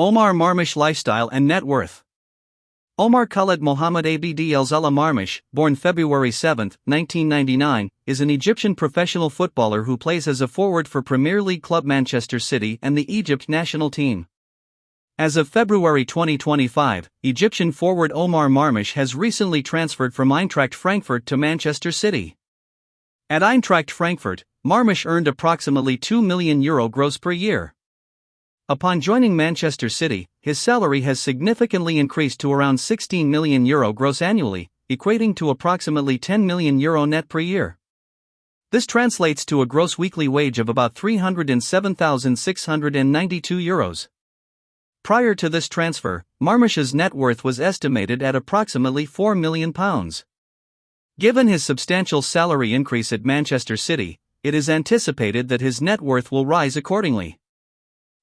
Omar Marmoush lifestyle and net worth. Omar Khaled Mohammed Abd El-Zala Marmoush, born February 7, 1999, is an Egyptian professional footballer who plays as a forward for Premier League club Manchester City and the Egypt national team. As of February 2025, Egyptian forward Omar Marmoush has recently transferred from Eintracht Frankfurt to Manchester City. At Eintracht Frankfurt, Marmoush earned approximately €2 million gross per year. Upon joining Manchester City, his salary has significantly increased to around €16 million gross annually, equating to approximately €10 million net per year. This translates to a gross weekly wage of about €307,692. Prior to this transfer, Marmoush's net worth was estimated at approximately £4 million. Given his substantial salary increase at Manchester City, it is anticipated that his net worth will rise accordingly.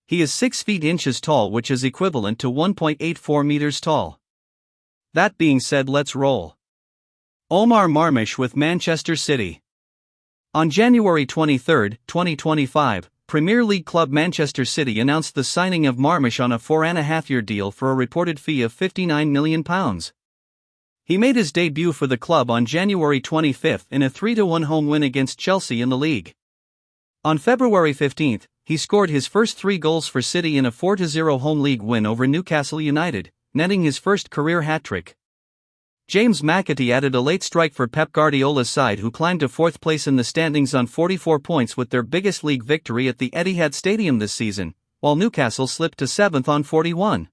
He is 6 feet inches tall, which is equivalent to 1.84 meters tall. That being said, let's roll. Omar Marmoush with Manchester City. On January 23, 2025, Premier League club Manchester City announced the signing of Marmoush on a 4.5-year deal for a reported fee of £59 million. He made his debut for the club on January 25 in a 3-1 home win against Chelsea in the league. On February 15, he scored his first 3 goals for City in a 4-0 home league win over Newcastle United, netting his first career hat-trick. James Mancity added a late strike for Pep Guardiola's side, who climbed to 4th place in the standings on 44 points with their biggest league victory at the Etihad Stadium this season, while Newcastle slipped to 7th on 41.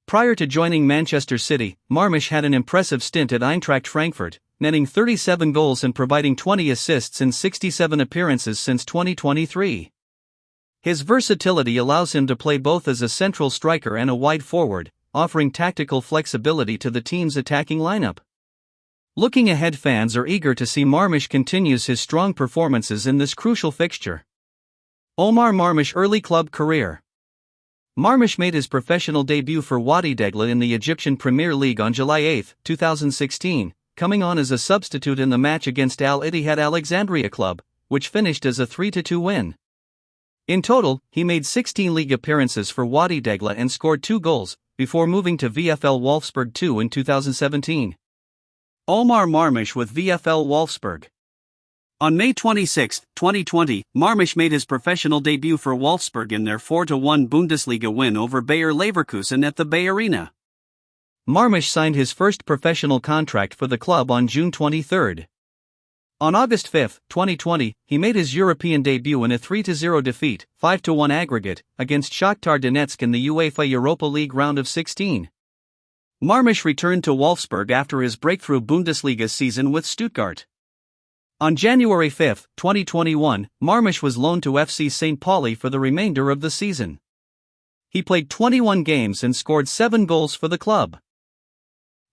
Prior to joining Manchester City, Marmoush had an impressive stint at Eintracht Frankfurt, netting 37 goals and providing 20 assists in 67 appearances since 2023. His versatility allows him to play both as a central striker and a wide forward, offering tactical flexibility to the team's attacking lineup. Looking ahead, fans are eager to see Marmoush continues his strong performances in this crucial fixture. Omar Marmoush early club career. Marmoush made his professional debut for Wadi Degla in the Egyptian Premier League on July 8, 2016, coming on as a substitute in the match against Al Ittihad Alexandria club, which finished as a 3-2 win. In total, he made 16 league appearances for Wadi Degla and scored 2 goals, before moving to VfL Wolfsburg 2 in 2017. Omar Marmoush with VfL Wolfsburg. On May 26, 2020, Marmoush made his professional debut for Wolfsburg in their 4-1 Bundesliga win over Bayer Leverkusen at the Bay Arena. Marmoush signed his first professional contract for the club on June 23. On August 5, 2020, he made his European debut in a 3-0 defeat, 5-1 aggregate, against Shakhtar Donetsk in the UEFA Europa League round of 16. Marmoush returned to Wolfsburg after his breakthrough Bundesliga season with Stuttgart. On January 5, 2021, Marmoush was loaned to FC St. Pauli for the remainder of the season. He played 21 games and scored 7 goals for the club.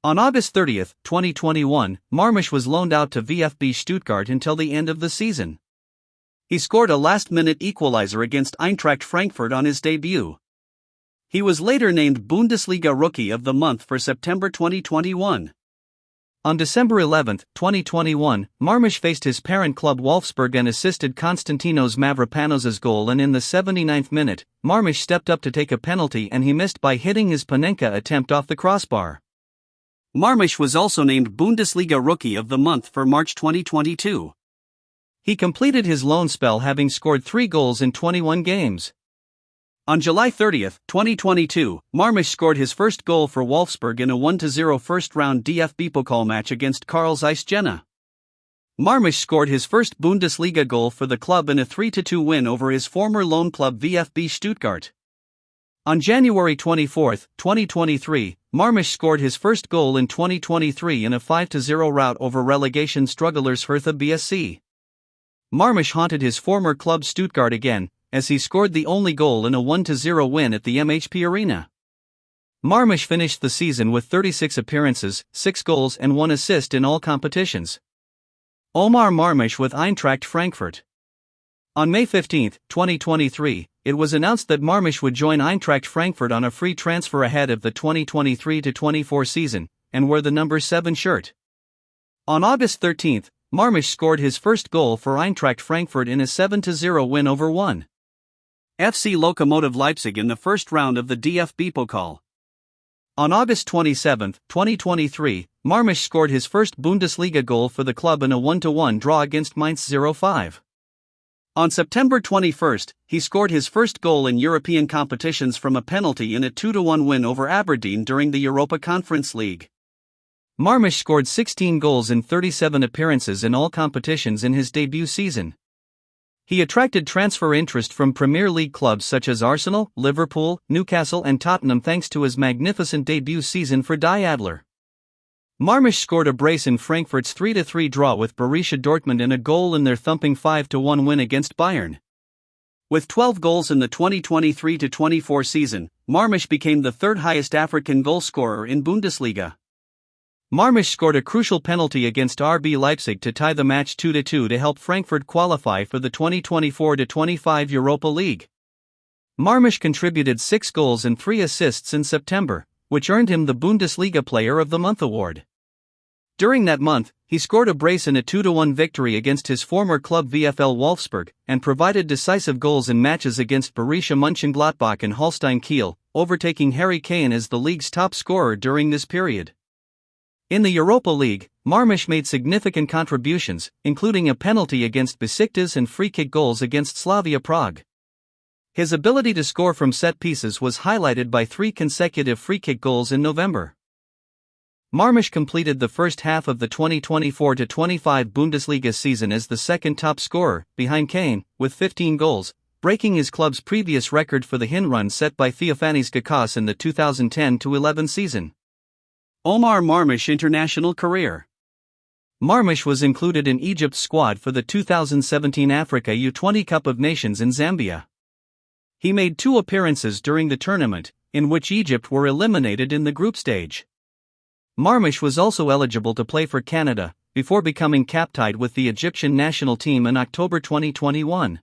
On August 30, 2021, Marmoush was loaned out to VfB Stuttgart until the end of the season. He scored a last-minute equalizer against Eintracht Frankfurt on his debut. He was later named Bundesliga Rookie of the Month for September 2021. On December 11, 2021, Marmoush faced his parent club Wolfsburg and assisted Konstantinos Mavropanos' goal, and in the 79th minute, Marmoush stepped up to take a penalty and he missed by hitting his Panenka attempt off the crossbar. Marmoush was also named Bundesliga Rookie of the Month for March 2022. He completed his loan spell having scored 3 goals in 21 games. On July 30, 2022, Marmoush scored his first goal for Wolfsburg in a 1-0 first-round DFB Pokal match against Carl Zeiss Jena. Marmoush scored his first Bundesliga goal for the club in a 3-2 win over his former loan club VfB Stuttgart. On January 24, 2023, Marmoush scored his first goal in 2023 in a 5-0 rout over relegation strugglers Hertha BSC. Marmoush haunted his former club Stuttgart again, as he scored the only goal in a 1-0 win at the MHP Arena. Marmoush finished the season with 36 appearances, 6 goals and 1 assist in all competitions. Omar Marmoush with Eintracht Frankfurt. On May 15, 2023, it was announced that Marmoush would join Eintracht Frankfurt on a free transfer ahead of the 2023-24 season, and wear the number 7 shirt. On August 13, Marmoush scored his first goal for Eintracht Frankfurt in a 7-0 win over 1. FC Lokomotiv Leipzig in the first round of the DFB Pokal. On August 27, 2023, Marmoush scored his first Bundesliga goal for the club in a 1-1 draw against Mainz 05. On September 21, he scored his first goal in European competitions from a penalty in a 2-1 win over Aberdeen during the Europa Conference League. Marmoush scored 16 goals in 37 appearances in all competitions in his debut season. He attracted transfer interest from Premier League clubs such as Arsenal, Liverpool, Newcastle and Tottenham thanks to his magnificent debut season for Die Adler. Marmoush scored a brace in Frankfurt's 3-3 draw with Borussia Dortmund and a goal in their thumping 5-1 win against Bayern. With 12 goals in the 2023-24 season, Marmoush became the third highest African goalscorer in Bundesliga. Marmoush scored a crucial penalty against RB Leipzig to tie the match 2-2 to help Frankfurt qualify for the 2024-25 Europa League. Marmoush contributed 6 goals and 3 assists in September, which earned him the Bundesliga Player of the Month award. During that month, he scored a brace in a 2-1 victory against his former club VfL Wolfsburg, and provided decisive goals in matches against Borussia Mönchengladbach and Holstein Kiel, overtaking Harry Kane as the league's top scorer during this period. In the Europa League, Marmoush made significant contributions, including a penalty against Besiktas and free-kick goals against Slavia Prague. His ability to score from set pieces was highlighted by 3 consecutive free-kick goals in November. Marmoush completed the first half of the 2024-25 Bundesliga season as the second top scorer, behind Kane, with 15 goals, breaking his club's previous record for the Hinrun set by Theofanis Gakas in the 2010-11 season. Omar Marmoush international career. Marmoush was included in Egypt's squad for the 2017 Africa U20 Cup of Nations in Zambia. He made 2 appearances during the tournament, in which Egypt were eliminated in the group stage. Marmoush was also eligible to play for Canada, before becoming captained with the Egyptian national team in October 2021.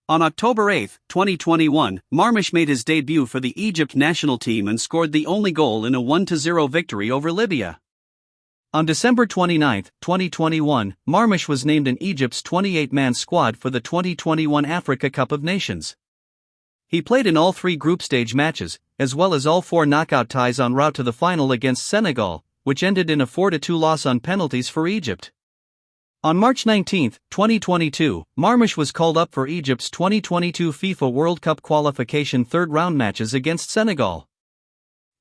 On October 8, 2021, Marmoush made his debut for the Egypt national team and scored the only goal in a 1-0 victory over Libya. On December 29, 2021, Marmoush was named in Egypt's 28-man squad for the 2021 Africa Cup of Nations. He played in all 3 group stage matches, as well as all 4 knockout ties en route to the final against Senegal, which ended in a 4-2 loss on penalties for Egypt. On March 19, 2022, Marmoush was called up for Egypt's 2022 FIFA World Cup qualification third-round matches against Senegal.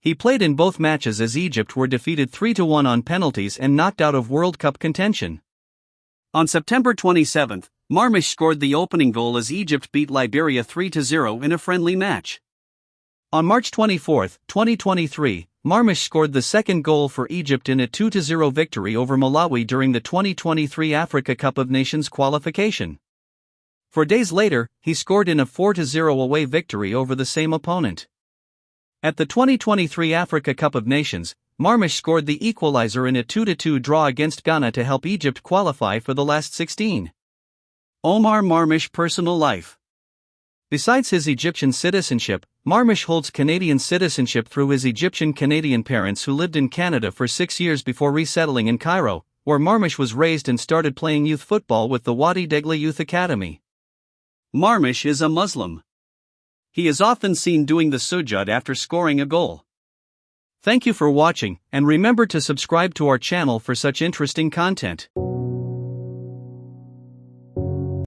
He played in both matches as Egypt were defeated 3-1 on penalties and knocked out of World Cup contention. On September 27, Marmoush scored the opening goal as Egypt beat Liberia 3-0 in a friendly match. On March 24, 2023, Marmoush scored the second goal for Egypt in a 2-0 victory over Malawi during the 2023 Africa Cup of Nations qualification. 4 days later, he scored in a 4-0 away victory over the same opponent. At the 2023 Africa Cup of Nations, Marmoush scored the equalizer in a 2-2 draw against Ghana to help Egypt qualify for the last 16. Omar Marmoush personal life. Besides his Egyptian citizenship, Marmoush holds Canadian citizenship through his Egyptian-Canadian parents who lived in Canada for 6 years before resettling in Cairo, where Marmoush was raised and started playing youth football with the Wadi Degla Youth Academy. Marmoush is a Muslim. He is often seen doing the sujud after scoring a goal. Thank you for watching, and remember to subscribe to our channel for such interesting content.